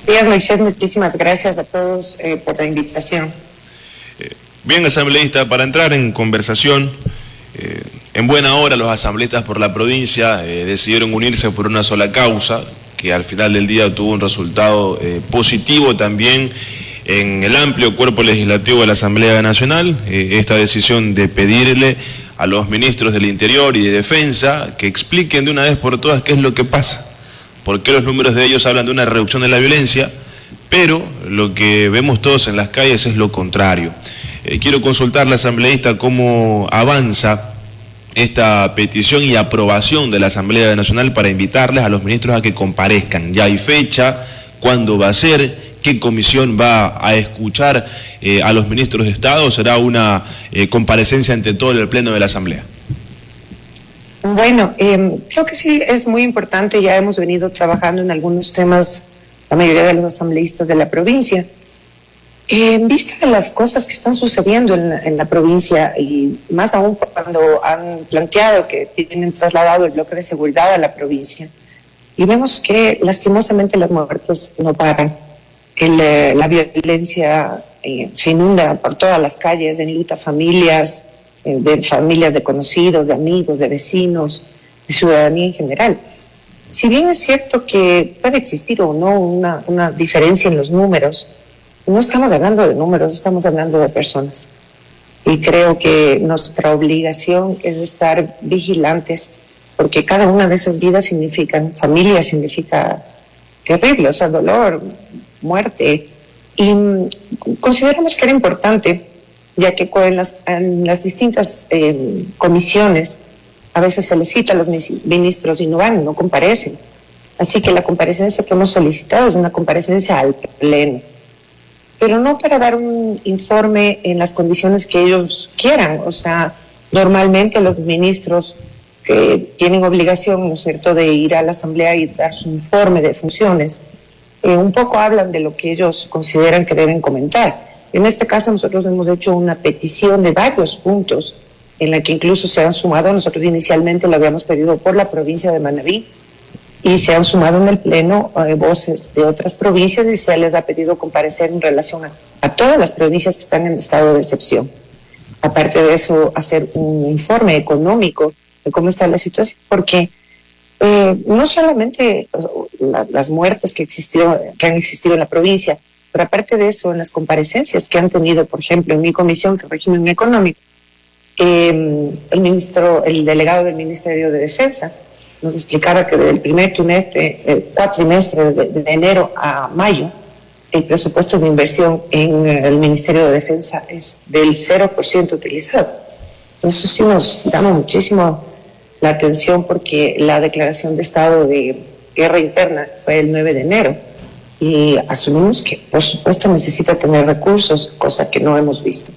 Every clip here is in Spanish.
días, Moisés. Muchísimas gracias a todos por la invitación. Bien, asambleísta, para entrar en conversación, en buena hora los asambleístas por la provincia decidieron unirse por una sola causa, que al final del día tuvo un resultado positivo también en el amplio cuerpo legislativo de la Asamblea Nacional. Esta decisión de pedirle a los ministros del Interior y de Defensa que expliquen de una vez por todas qué es lo que pasa, por qué los números de ellos hablan de una reducción de la violencia, pero lo que vemos todos en las calles es lo contrario. Quiero consultarle, asambleísta, cómo avanza esta petición y aprobación de la Asamblea Nacional para invitarles a los ministros a que comparezcan. ¿Ya hay fecha? ¿Cuándo va a ser? ¿Qué comisión va a escuchar a los ministros de Estado? ¿O será una comparecencia ante todo el Pleno de la Asamblea? Bueno, creo que sí es muy importante. Ya hemos venido trabajando en algunos temas, la mayoría de los asambleístas de la provincia. En vista de las cosas que están sucediendo en la provincia, y más aún cuando han planteado que tienen trasladado el bloque de seguridad a la provincia, y vemos que lastimosamente las muertes no paran, la violencia se inunda por todas las calles, enluta familias, de familias de conocidos, de amigos, de vecinos, de ciudadanía en general. Si bien es cierto que puede existir o no una diferencia en los números, no estamos hablando de números, estamos hablando de personas. Y creo que nuestra obligación es estar vigilantes, porque cada una de esas vidas significan, familia significa terrible, o sea, dolor, muerte. Y consideramos que era importante, ya que en las distintas comisiones a veces se les cita a los ministros y no van, no comparecen. Así que la comparecencia que hemos solicitado es una comparecencia al Pleno, pero no para dar un informe en las condiciones que ellos quieran. O sea, normalmente los ministros que tienen obligación, ¿no es cierto?, de ir a la Asamblea y dar su informe de funciones, un poco hablan de lo que ellos consideran que deben comentar. En este caso nosotros hemos hecho una petición de varios puntos en la que incluso se han sumado, nosotros inicialmente lo habíamos pedido por la provincia de Manabí, y se han sumado en el Pleno voces de otras provincias y se les ha pedido comparecer en relación a todas las provincias que están en estado de excepción. Aparte de eso, hacer un informe económico de cómo está la situación, porque no solamente las muertes que han existido en la provincia, pero aparte de eso, en las comparecencias que han tenido, por ejemplo, en mi comisión de régimen económico, el delegado del Ministerio de Defensa nos explicaba que del primer cuatrimestre de enero a mayo, el presupuesto de inversión en el Ministerio de Defensa es del 0% utilizado. Eso sí nos llama muchísimo la atención, porque la declaración de estado de guerra interna fue el 9 de enero y asumimos que, por supuesto, necesita tener recursos, cosa que no hemos visto.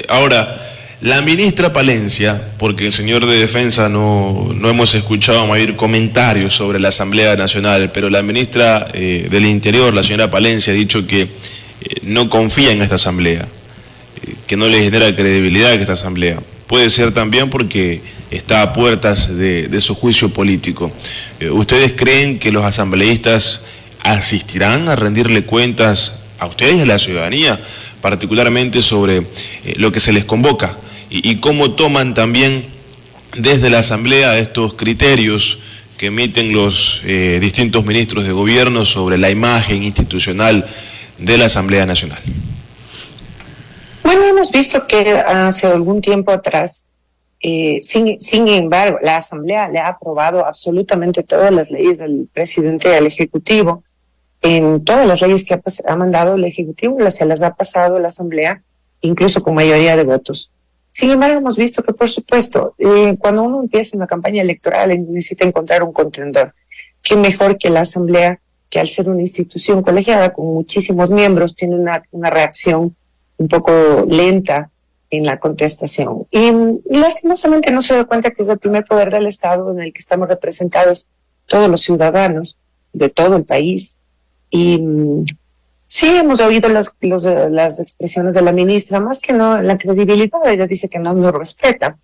Ahora, la ministra Palencia, porque el señor de Defensa no hemos escuchado mayor comentarios sobre la Asamblea Nacional, pero la ministra del Interior, la señora Palencia, ha dicho que no confía en esta Asamblea, que no le genera credibilidad a esta Asamblea. Puede ser también porque está a puertas de su juicio político. ¿Ustedes creen que los asambleístas asistirán a rendirle cuentas a ustedes y a la ciudadanía, particularmente sobre lo que se les convoca? Y cómo toman también desde la Asamblea estos criterios que emiten los distintos ministros de gobierno sobre la imagen institucional de la Asamblea Nacional. Bueno, hemos visto que hace algún tiempo atrás, sin embargo, la Asamblea le ha aprobado absolutamente todas las leyes del presidente al Ejecutivo. En todas las leyes que ha mandado el Ejecutivo se las ha pasado a la Asamblea, incluso con mayoría de votos. Sin embargo, hemos visto que, por supuesto, cuando uno empieza una campaña electoral necesita encontrar un contendor. Qué mejor que la Asamblea, que al ser una institución colegiada con muchísimos miembros, tiene una reacción un poco lenta en la contestación. Y lastimosamente no se da cuenta que es el primer poder del Estado en el que estamos representados todos los ciudadanos de todo el país. Y sí hemos oído las expresiones de la ministra, más que no la credibilidad. Ella dice que no nos respeta.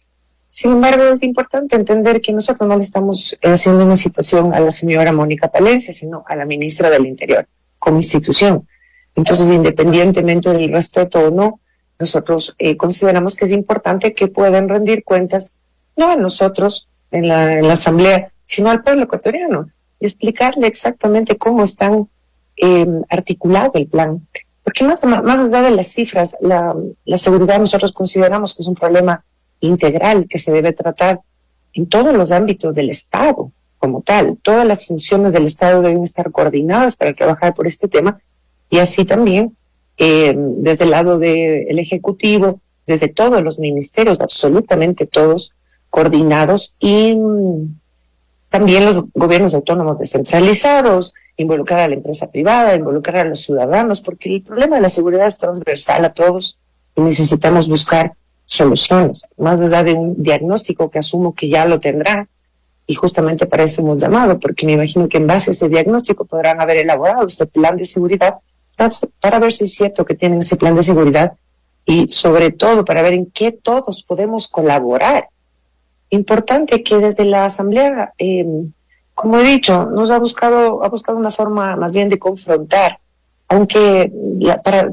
Sin embargo, es importante entender que nosotros no le estamos haciendo una citación a la señora Mónica Palencia, sino a la ministra del Interior. como institución. Entonces, independientemente del respeto o no, nosotros consideramos que es importante que puedan rendir cuentas, no a nosotros en la Asamblea, sino al pueblo ecuatoriano, y explicarle exactamente cómo están articulado el plan. Porque más allá de las cifras, la seguridad nosotros consideramos que es un problema integral que se debe tratar en todos los ámbitos del Estado como tal. Todas las funciones del Estado deben estar coordinadas para trabajar por este tema, y así también desde el lado del Ejecutivo, desde todos los ministerios, absolutamente todos coordinados, y también los gobiernos autónomos descentralizados, involucrar a la empresa privada, involucrar a los ciudadanos, porque el problema de la seguridad es transversal a todos y necesitamos buscar soluciones, más allá de un diagnóstico que asumo que ya lo tendrán, y justamente para eso hemos llamado, porque me imagino que en base a ese diagnóstico podrán haber elaborado ese plan de seguridad para ver si es cierto que tienen ese plan de seguridad, y sobre todo para ver en qué todos podemos colaborar. Importante que desde la Asamblea, como he dicho, nos ha buscado una forma más bien de confrontar, aunque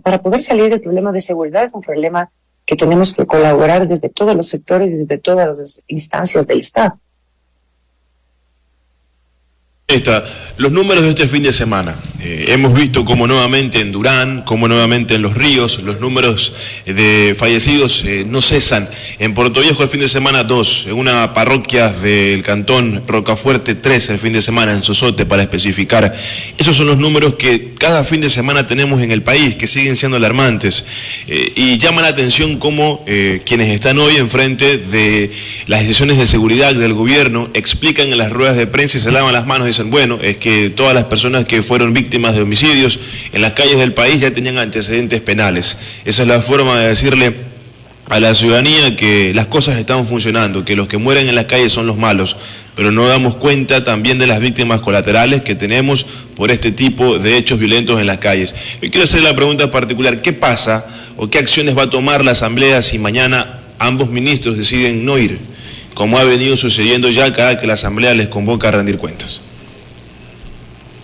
para poder salir del problema de seguridad es un problema que tenemos que colaborar desde todos los sectores y desde todas las instancias del Estado. Los números de este fin de semana. Hemos visto cómo nuevamente en Durán, cómo nuevamente en Los Ríos, los números de fallecidos no cesan. En Puerto Viejo el fin de semana 2, en una parroquia del cantón Rocafuerte 3 el fin de semana, en Sosote para especificar. Esos son los números que cada fin de semana tenemos en el país, que siguen siendo alarmantes. Y llama la atención cómo quienes están hoy enfrente de las decisiones de seguridad del gobierno explican en las ruedas de prensa y se lavan las manos y dicen, bueno, es que todas las personas que fueron víctimas de homicidios en las calles del país ya tenían antecedentes penales. Esa es la forma de decirle a la ciudadanía que las cosas están funcionando, que los que mueren en las calles son los malos, pero no damos cuenta también de las víctimas colaterales que tenemos por este tipo de hechos violentos en las calles. Yo quiero hacer la pregunta particular, ¿qué pasa o qué acciones va a tomar la Asamblea si mañana ambos ministros deciden no ir, como ha venido sucediendo ya cada que la Asamblea les convoca a rendir cuentas?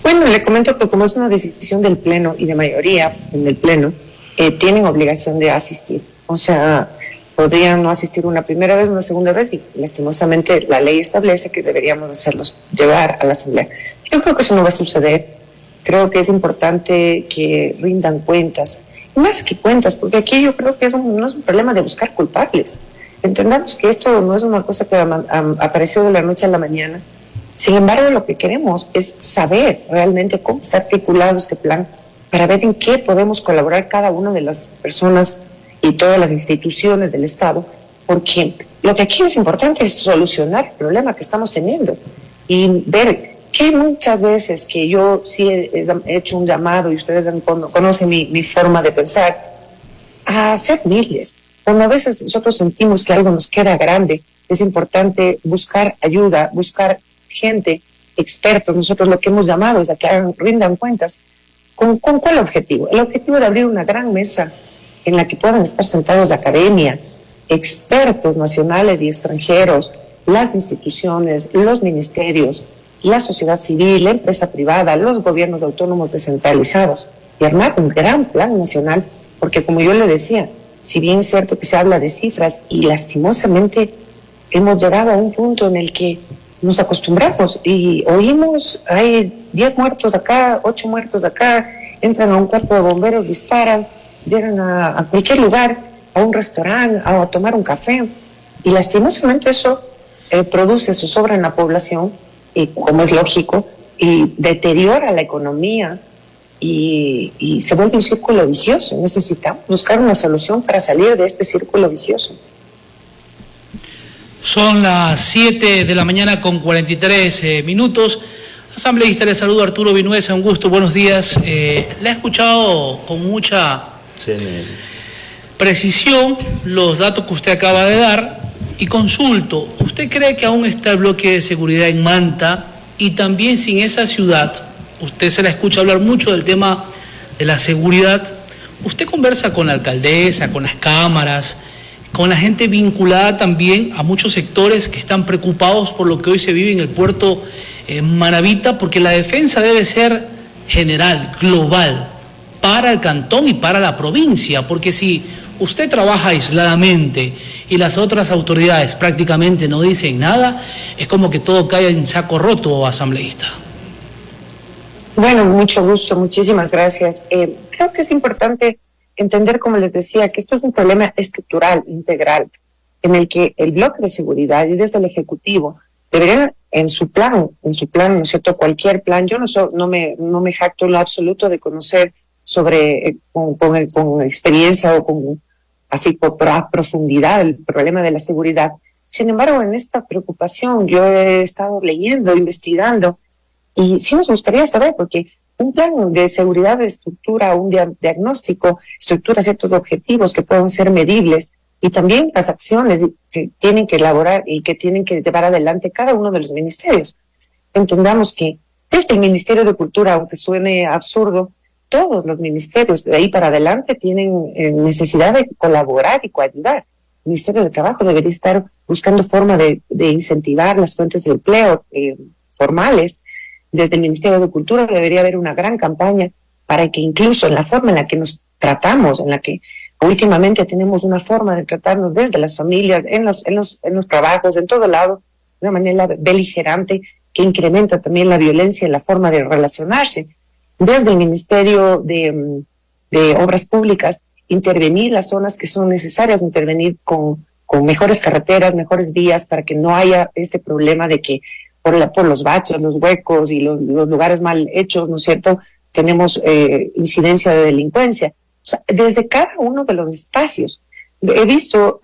Bueno, le comento que como es una decisión del Pleno y de mayoría en el Pleno, tienen obligación de asistir. O sea, podrían no asistir una primera vez, una segunda vez, y lastimosamente la ley establece que deberíamos hacerlos llevar a la Asamblea. Yo creo que eso no va a suceder. Creo que es importante que rindan cuentas. Y más que cuentas, porque aquí yo creo que no es un problema de buscar culpables. Entendamos que esto no es una cosa que apareció de la noche a la mañana. Sin embargo, lo que queremos es saber realmente cómo está articulado este plan para ver en qué podemos colaborar cada una de las personas y todas las instituciones del Estado, porque lo que aquí es importante es solucionar el problema que estamos teniendo y ver que muchas veces que yo sí he hecho un llamado y ustedes conocen mi forma de pensar, a ser humildes. Cuando a veces nosotros sentimos que algo nos queda grande, es importante buscar ayuda, buscar gente, expertos. Nosotros lo que hemos llamado es a que rindan cuentas. ¿Con cuál objetivo? El objetivo de abrir una gran mesa en la que puedan estar sentados academia, expertos nacionales y extranjeros, las instituciones, los ministerios, la sociedad civil, la empresa privada, los gobiernos autónomos descentralizados, y armar un gran plan nacional, porque como yo le decía, si bien es cierto que se habla de cifras y lastimosamente hemos llegado a un punto en el que nos acostumbramos y oímos, hay 10 muertos acá, 8 muertos acá, entran a un cuerpo de bomberos, disparan, llegan a cualquier lugar, a un restaurante, a tomar un café, y lastimosamente eso produce zozobra en la población, y como es lógico, y deteriora la economía y se vuelve un círculo vicioso. Necesitamos buscar una solución para salir de este círculo vicioso. Son las 7 de la mañana con 43 minutos. Asambleísta, le saludo Arturo Vinuesa, un gusto, buenos días. Le he escuchado con mucha precisión los datos que usted acaba de dar y consulto, ¿usted cree que aún está el bloque de seguridad en Manta y también sin esa ciudad? Usted se la escucha hablar mucho del tema de la seguridad. ¿Usted conversa con la alcaldesa, con las cámaras, con la gente vinculada también a muchos sectores que están preocupados por lo que hoy se vive en el puerto Manabita? Porque la defensa debe ser general, global, para el cantón y para la provincia, porque si usted trabaja aisladamente y las otras autoridades prácticamente no dicen nada, es como que todo cae en saco roto, asambleísta. Bueno, mucho gusto, muchísimas gracias. Creo que es importante entender, como les decía, que esto es un problema estructural, integral, en el que el bloque de seguridad y desde el Ejecutivo deberían en su plan, ¿no es cierto?, cualquier plan. Yo no me jacto en lo absoluto de conocer sobre, con experiencia o con así por profundidad el problema de la seguridad. Sin embargo, en esta preocupación yo he estado leyendo, investigando, y sí nos gustaría saber, porque un plan de seguridad de estructura, un diagnóstico, estructura ciertos objetivos que puedan ser medibles, y también las acciones que tienen que elaborar y que tienen que llevar adelante cada uno de los ministerios. Entendamos que desde el Ministerio de Cultura, aunque suene absurdo, todos los ministerios de ahí para adelante tienen necesidad de colaborar y coayudar. El Ministerio de Trabajo debería estar buscando forma de incentivar las fuentes de empleo formales. Desde el Ministerio de Cultura debería haber una gran campaña para que incluso en la forma en la que nos tratamos, en la que últimamente tenemos una forma de tratarnos desde las familias, en los trabajos, en todo lado, de una manera beligerante que incrementa también la violencia en la forma de relacionarse. Desde el Ministerio de Obras Públicas, intervenir las zonas que son necesarias, intervenir con mejores carreteras, mejores vías, para que no haya este problema de que por los baches, los huecos y los lugares mal hechos, ¿no es cierto?, tenemos incidencia de delincuencia. O sea, desde cada uno de los espacios. He visto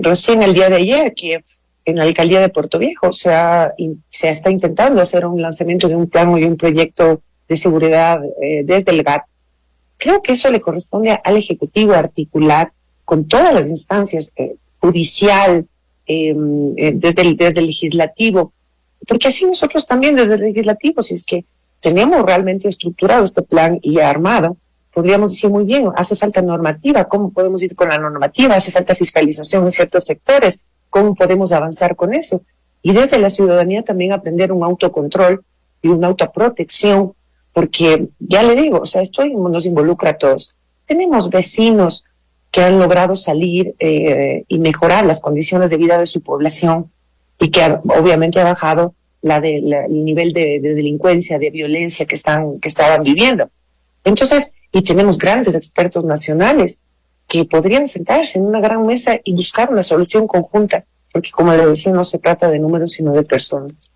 recién el día de ayer que en la alcaldía de Puerto Viejo se está intentando hacer un lanzamiento de un plan y un proyecto de seguridad desde el GAT. Creo que eso le corresponde al Ejecutivo articular con todas las instancias, judicial, desde el Legislativo, porque así nosotros también desde el Legislativo, si es que tenemos realmente estructurado este plan y ya armado, podríamos decir muy bien, hace falta normativa, ¿cómo podemos ir con la normativa? Hace falta fiscalización en ciertos sectores, ¿cómo podemos avanzar con eso? Y desde la ciudadanía también aprender un autocontrol y una autoprotección, porque ya le digo, o sea, esto nos involucra a todos. Tenemos vecinos que han logrado salir y mejorar las condiciones de vida de su población y que obviamente ha bajado el nivel de delincuencia, de violencia que estaban viviendo. Entonces, y tenemos grandes expertos nacionales que podrían sentarse en una gran mesa y buscar una solución conjunta, porque como le decía, no se trata de números, sino de personas.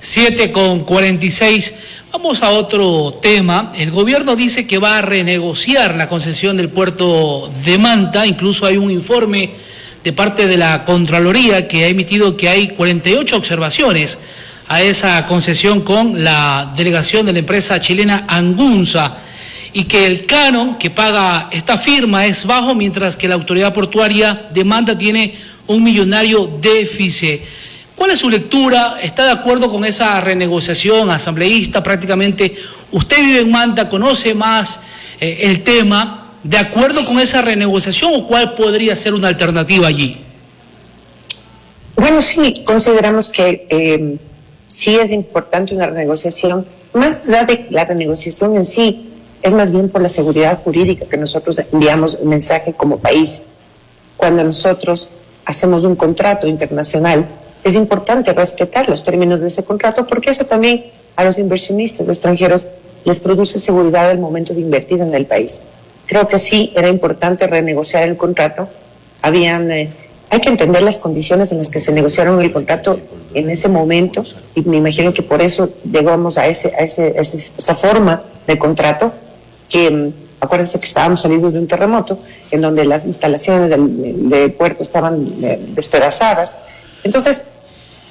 7:46. Vamos a otro tema. El gobierno dice que va a renegociar la concesión del puerto de Manta. Incluso hay un informe de parte de la Contraloría que ha emitido que hay 48 observaciones a esa concesión con la delegación de la empresa chilena Angunza, y que el canon que paga esta firma es bajo, mientras que la autoridad portuaria de Manta tiene un millonario déficit. ¿Cuál es su lectura? ¿Está de acuerdo con esa renegociación, asambleísta? Prácticamente usted vive en Manta, conoce más el tema. ¿De acuerdo con esa renegociación o cuál podría ser una alternativa allí? Bueno, sí, consideramos que sí es importante una renegociación. Más allá de la renegociación en sí, es más bien por la seguridad jurídica que nosotros enviamos un mensaje como país. Cuando nosotros hacemos un contrato internacional, es importante respetar los términos de ese contrato, porque eso también a los inversionistas extranjeros les produce seguridad al momento de invertir en el país. Creo que sí era importante renegociar el contrato. Hay que entender las condiciones en las que se negociaron el contrato en ese momento, y me imagino que por eso llegamos a esa forma de contrato, que acuérdense que estábamos saliendo de un terremoto en donde las instalaciones del puerto estaban despedazadas. Entonces,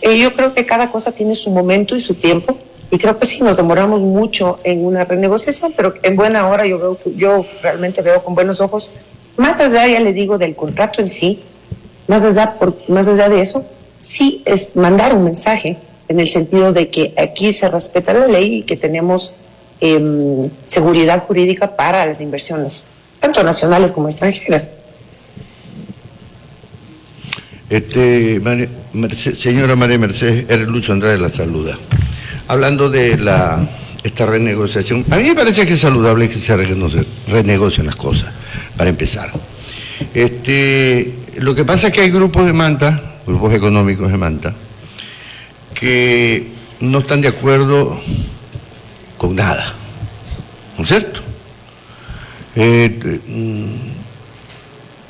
yo creo que cada cosa tiene su momento y su tiempo, y creo que sí nos demoramos mucho en una renegociación, pero en buena hora yo realmente veo con buenos ojos, más allá, ya le digo, del contrato en sí, más allá de eso, sí es mandar un mensaje en el sentido de que aquí se respeta la ley y que tenemos seguridad jurídica para las inversiones, tanto nacionales como extranjeras. Señora María Mercedes, R. Lucho Andrade la saluda. hablando de esta renegociación. A mí me parece que es saludable que se renegocien las cosas, para empezar. Lo que pasa es que hay grupos de Manta, grupos económicos de Manta, que no están de acuerdo con nada, ¿no es cierto?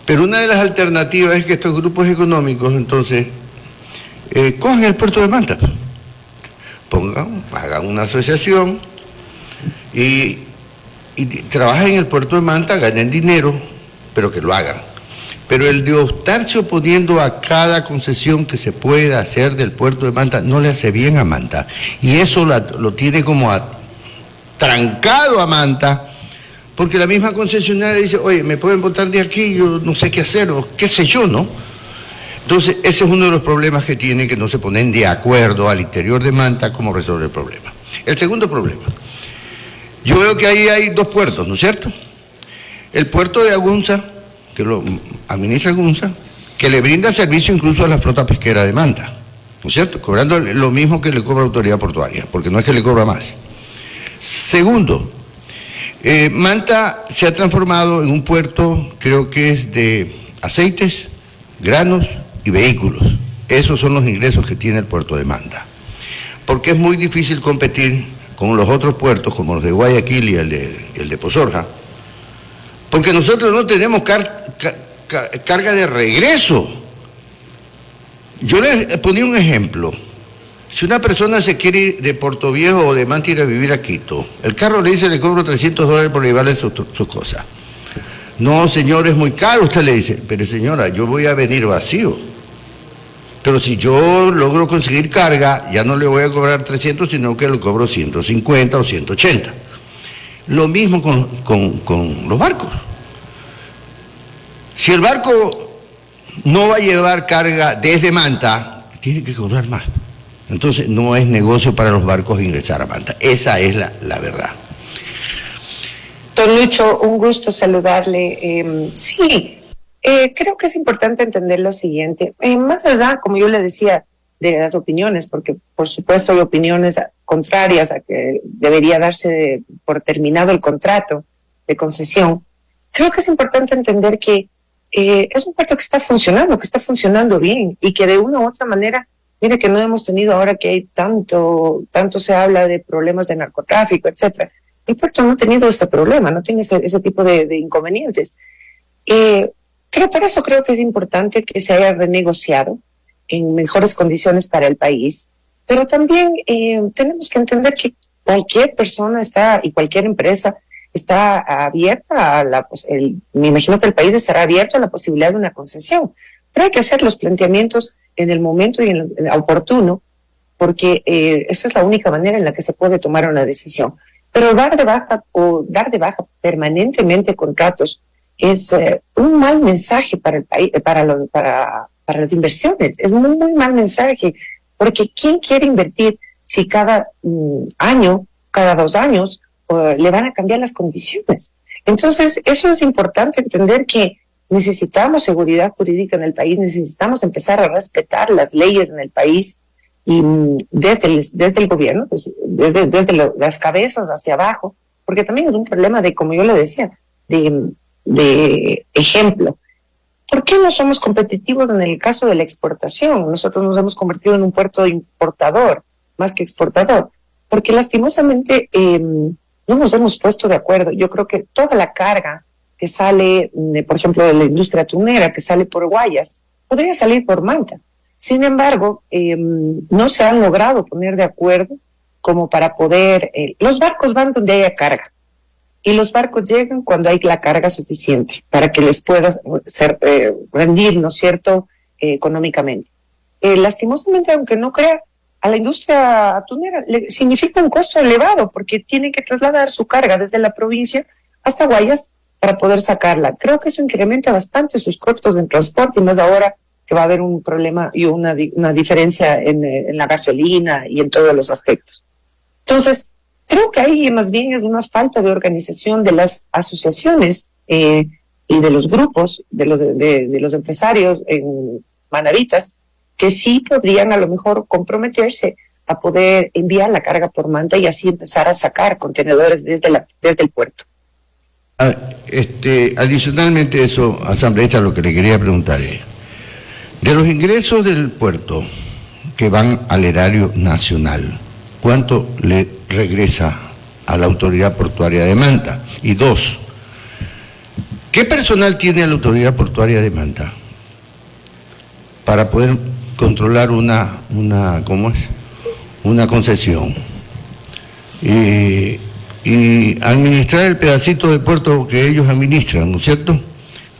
Pero una de las alternativas es que estos grupos económicos, entonces, cojan el puerto de Manta, hagan una asociación y trabajen en el puerto de Manta, ganen dinero, pero que lo hagan. Pero el de estarse oponiendo a cada concesión que se pueda hacer del puerto de Manta no le hace bien a Manta. Y eso lo tiene como trancado a Manta, porque la misma concesionaria dice, oye, me pueden botar de aquí, yo no sé qué hacer, o qué sé yo, ¿no? Entonces, ese es uno de los problemas que tienen, que no se ponen de acuerdo al interior de Manta cómo resolver el problema. El segundo problema, yo veo que ahí hay dos puertos, ¿no es cierto? El puerto de Agunza, que lo administra Agunza, que le brinda servicio incluso a la flota pesquera de Manta, ¿no es cierto? Cobrando lo mismo que le cobra la autoridad portuaria, porque no es que le cobra más. Segundo, Manta se ha transformado en un puerto, creo que es de aceites, granos y vehículos. Esos son los ingresos que tiene el puerto de Manta. Porque es muy difícil competir con los otros puertos, como los de Guayaquil y el de Pozorja, porque nosotros no tenemos carga de regreso. Yo les ponía un ejemplo. Si una persona se quiere ir de Puerto Viejo o de Manta ir a vivir a Quito, el carro le dice, le cobro $300 por llevarle sus cosas. No, señor, es muy caro, usted le dice, pero señora, yo voy a venir vacío. Pero si yo logro conseguir carga, ya no le voy a cobrar 300, sino que le cobro 150 o 180. Lo mismo con los barcos. Si el barco no va a llevar carga desde Manta, tiene que cobrar más. Entonces no es negocio para los barcos ingresar a Manta. Esa es la verdad. Don Lucho, un gusto saludarle. Sí, creo que es importante entender lo siguiente. Más allá, como yo le decía, de las opiniones, porque por supuesto hay opiniones contrarias a que debería darse por terminado el contrato de concesión, creo que es importante entender que es un puerto que está funcionando bien, y que de una u otra manera, mire que no hemos tenido, ahora que hay tanto se habla de problemas de narcotráfico, etcétera. El puerto no ha tenido ese problema, no tiene ese tipo de inconvenientes. Por eso creo que es importante que se haya renegociado en mejores condiciones para el país, pero también tenemos que entender que cualquier persona y cualquier empresa está abierta me imagino que el país estará abierto a la posibilidad de una concesión, pero hay que hacer los planteamientos en el momento y en el oportuno, porque esa es la única manera en la que se puede tomar una decisión. Pero dar de baja permanentemente contratos es un mal mensaje para el país, para las inversiones. Es muy, muy mal mensaje, porque ¿quién quiere invertir si cada año, cada 2 años, le van a cambiar las condiciones? Entonces, eso es importante entender, que necesitamos seguridad jurídica en el país, necesitamos empezar a respetar las leyes en el país, y desde el gobierno, pues, desde las cabezas hacia abajo, porque también es un problema de, como yo le decía, de ejemplo. ¿Por qué no somos competitivos en el caso de la exportación? Nosotros nos hemos convertido en un puerto importador, más que exportador, porque lastimosamente no nos hemos puesto de acuerdo. Yo creo que toda la carga que sale, por ejemplo, de la industria tunera, que sale por Guayas, podría salir por Manta. Sin embargo, no se han logrado poner de acuerdo como para poder... los barcos van donde haya carga, y los barcos llegan cuando hay la carga suficiente para que les pueda rendir, ¿no es cierto?, económicamente. Lastimosamente, aunque no crea, a la industria atunera significa un costo elevado, porque tienen que trasladar su carga desde la provincia hasta Guayas para poder sacarla. Creo que eso incrementa bastante sus costos en transporte, y más ahora que va a haber un problema y una diferencia en la gasolina y en todos los aspectos. Entonces, creo que ahí más bien es una falta de organización de las asociaciones y de los grupos, de los empresarios en Manavitas, que sí podrían a lo mejor comprometerse a poder enviar la carga por manta y así empezar a sacar contenedores desde el puerto. Adicionalmente eso, asambleísta, lo que le quería preguntar es, de los ingresos del puerto que van al erario nacional, ¿cuánto le regresa a la Autoridad Portuaria de Manta? Y dos, ¿qué personal tiene la Autoridad Portuaria de Manta para poder controlar una concesión y administrar el pedacito de puerto que ellos administran, ¿no es cierto?,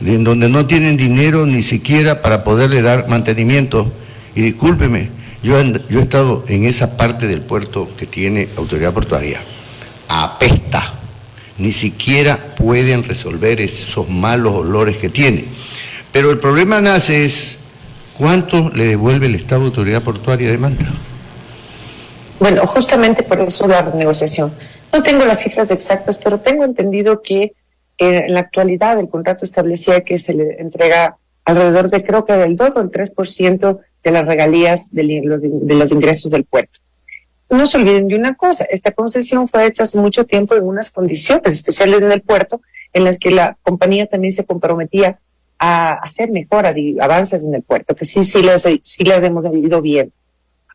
en donde no tienen dinero ni siquiera para poderle dar mantenimiento? Y discúlpeme, yo he estado en esa parte del puerto que tiene Autoridad Portuaria, apesta, ni siquiera pueden resolver esos malos olores que tiene. Pero el problema nace es, ¿cuánto le devuelve el Estado a Autoridad Portuaria de Manta? Bueno, justamente por eso la renegociación. No tengo las cifras exactas, pero tengo entendido que en la actualidad el contrato establecía que se le entrega alrededor de, creo que del 2 o el 3% de las regalías de los ingresos del puerto. No se olviden de una cosa, esta concesión fue hecha hace mucho tiempo en unas condiciones especiales en el puerto, en las que la compañía también se comprometía a hacer mejoras y avances en el puerto, que sí las hemos vivido bien.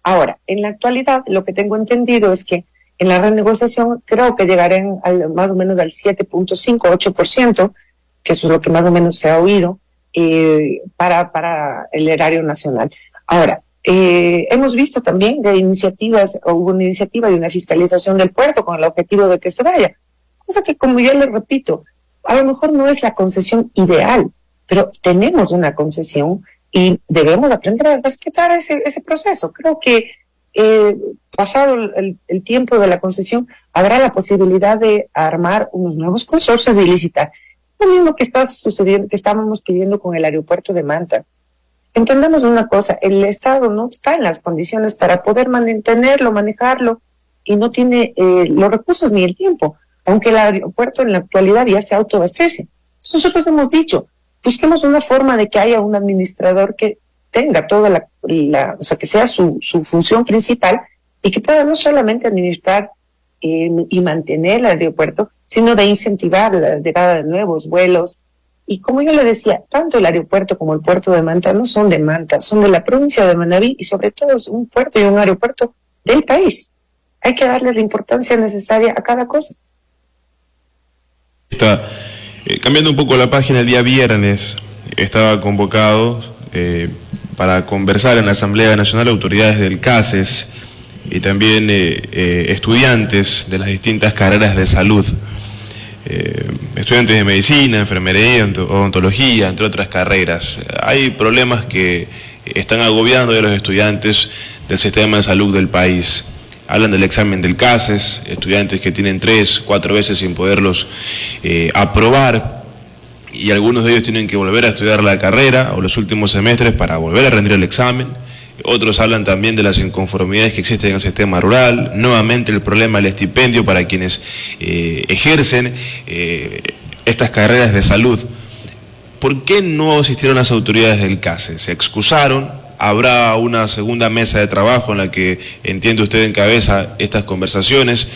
Ahora, en la actualidad, lo que tengo entendido es que en la renegociación creo que llegarán más o menos al 7.5, 8%, que eso es lo que más o menos se ha oído, para el erario nacional. Ahora, hemos visto también de hubo una iniciativa de una fiscalización del puerto con el objetivo de que se vaya, cosa que, como ya les repito, a lo mejor no es la concesión ideal, pero tenemos una concesión y debemos aprender a respetar ese proceso. Creo que pasado el tiempo de la concesión, habrá la posibilidad de armar unos nuevos consorcios y licitar. Lo mismo que está sucediendo, que estábamos pidiendo con el aeropuerto de Manta. Entendamos una cosa, el Estado no está en las condiciones para poder mantenerlo, manejarlo, y no tiene los recursos ni el tiempo, aunque el aeropuerto en la actualidad ya se autoabastece. Nosotros hemos dicho, busquemos una forma de que haya un administrador que tenga toda o sea, que sea su función principal y que pueda no solamente administrar y mantener el aeropuerto, sino de incentivar la llegada de nuevos vuelos. Y como yo le decía, tanto el aeropuerto como el puerto de Manta no son de Manta, son de la provincia de Manabí y sobre todo es un puerto y un aeropuerto del país. Hay que darles la importancia necesaria a cada cosa. Cambiando un poco la página, el día viernes estaba convocado para conversar en la Asamblea Nacional autoridades del CASES y también estudiantes de las distintas carreras de salud, estudiantes de medicina, enfermería, odontología, entre otras carreras. Hay problemas que están agobiando a los estudiantes del sistema de salud del país. Hablan del examen del CASES, estudiantes que tienen 3, 4 veces sin poderlos aprobar, y algunos de ellos tienen que volver a estudiar la carrera o los últimos semestres para volver a rendir el examen. Otros hablan también de las inconformidades que existen en el sistema rural, nuevamente el problema del estipendio para quienes ejercen estas carreras de salud. ¿Por qué no asistieron las autoridades del CASES? ¿Se excusaron? ¿Habrá una segunda mesa de trabajo en la que, entiende usted, encabeza estas conversaciones?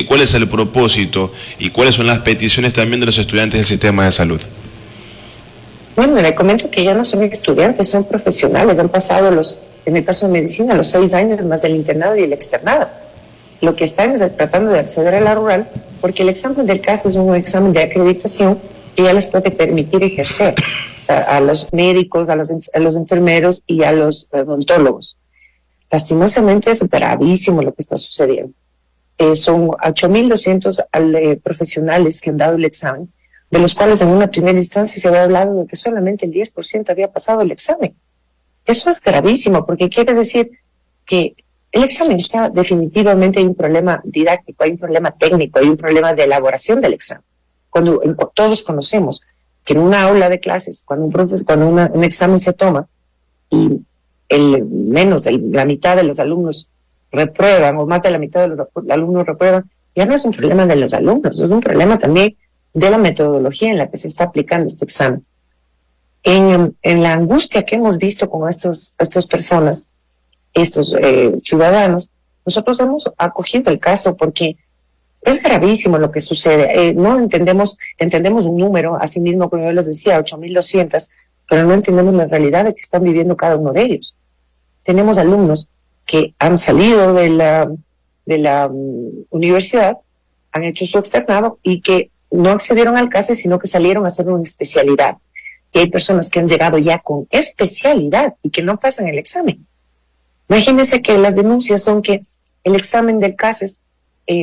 ¿Cuál es el propósito y cuáles son las peticiones también de los estudiantes del sistema de salud? Bueno, le comento que ya no son estudiantes, son profesionales, han pasado en el caso de medicina, los 6 años más del internado y el externado. Lo que están es tratando de acceder a la rural, porque el examen del CASES es un examen de acreditación que ya les puede permitir ejercer a los médicos, a los enfermeros y a los odontólogos. Lastimosamente es gravísimo lo que está sucediendo. Son 8.200 profesionales que han dado el examen, de los cuales en una primera instancia se había hablado de que solamente el 10% había pasado el examen. Eso es gravísimo, porque quiere decir que el examen está definitivamente, hay un problema didáctico, hay un problema técnico, hay un problema de elaboración del examen. Cuando todos conocemos que en una aula de clases, cuando un examen se toma y menos de la mitad de los alumnos reprueban o más de la mitad de los alumnos reprueban, ya no es un problema de los alumnos, es un problema también de la metodología en la que se está aplicando este examen. En la angustia que hemos visto con estas personas, estos ciudadanos, nosotros hemos acogido el caso porque es gravísimo lo que sucede. No entendemos un número, así mismo como yo les decía, 8.200, pero no entendemos la realidad de que están viviendo cada uno de ellos. Tenemos alumnos que han salido de la universidad, han hecho su externado y que no accedieron al CASE, sino que salieron a hacer una especialidad. Y hay personas que han llegado ya con especialidad y que no pasan el examen. Imagínense que las denuncias son que el examen del CASES,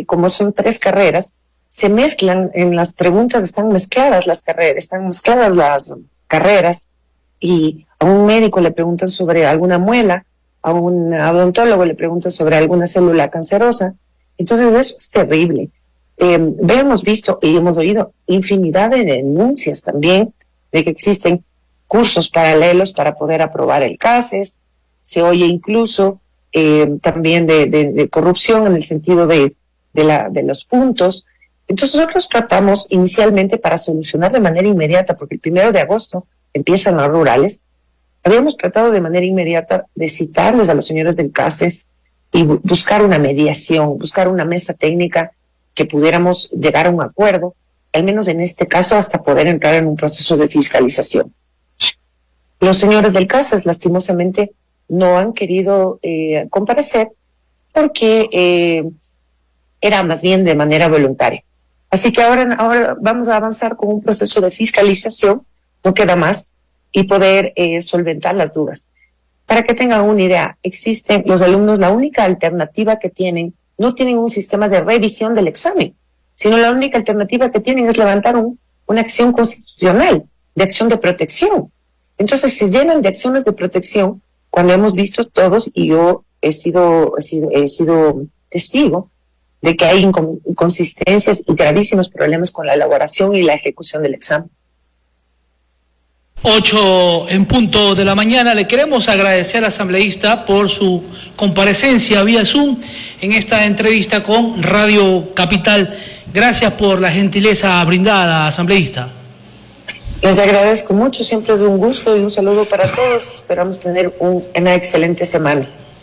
como son 3 carreras, se mezclan, en las preguntas están mezcladas las carreras, y a un médico le preguntan sobre alguna muela, a un odontólogo le preguntan sobre alguna célula cancerosa. Entonces eso es terrible. Hemos visto y hemos oído infinidad de denuncias también de que existen cursos paralelos para poder aprobar el CASES. Se oye incluso también de corrupción en el sentido de los puntos. Entonces nosotros tratamos inicialmente para solucionar de manera inmediata, porque el 1 de agosto empiezan los rurales, habíamos tratado de manera inmediata de citarles a los señores del CASES y buscar una mediación, buscar una mesa técnica que pudiéramos llegar a un acuerdo, al menos en este caso hasta poder entrar en un proceso de fiscalización. Los señores del CASES lastimosamente no han querido comparecer porque era más bien de manera voluntaria. Así que ahora vamos a avanzar con un proceso de fiscalización, no queda más, y poder solventar las dudas. Para que tengan una idea, existen los alumnos, la única alternativa que tienen, no tienen un sistema de revisión del examen, sino la única alternativa que tienen es levantar una acción constitucional, de acción de protección. Entonces se llenan de acciones de protección cuando hemos visto todos, y yo he sido testigo de que hay inconsistencias y gravísimos problemas con la elaboración y la ejecución del examen. 8 en punto de la mañana. Le queremos agradecer al asambleísta por su comparecencia vía Zoom en esta entrevista con Radio Capital. Gracias por la gentileza brindada, asambleísta. Les agradezco mucho, siempre es un gusto y un saludo para todos. Esperamos tener una excelente semana.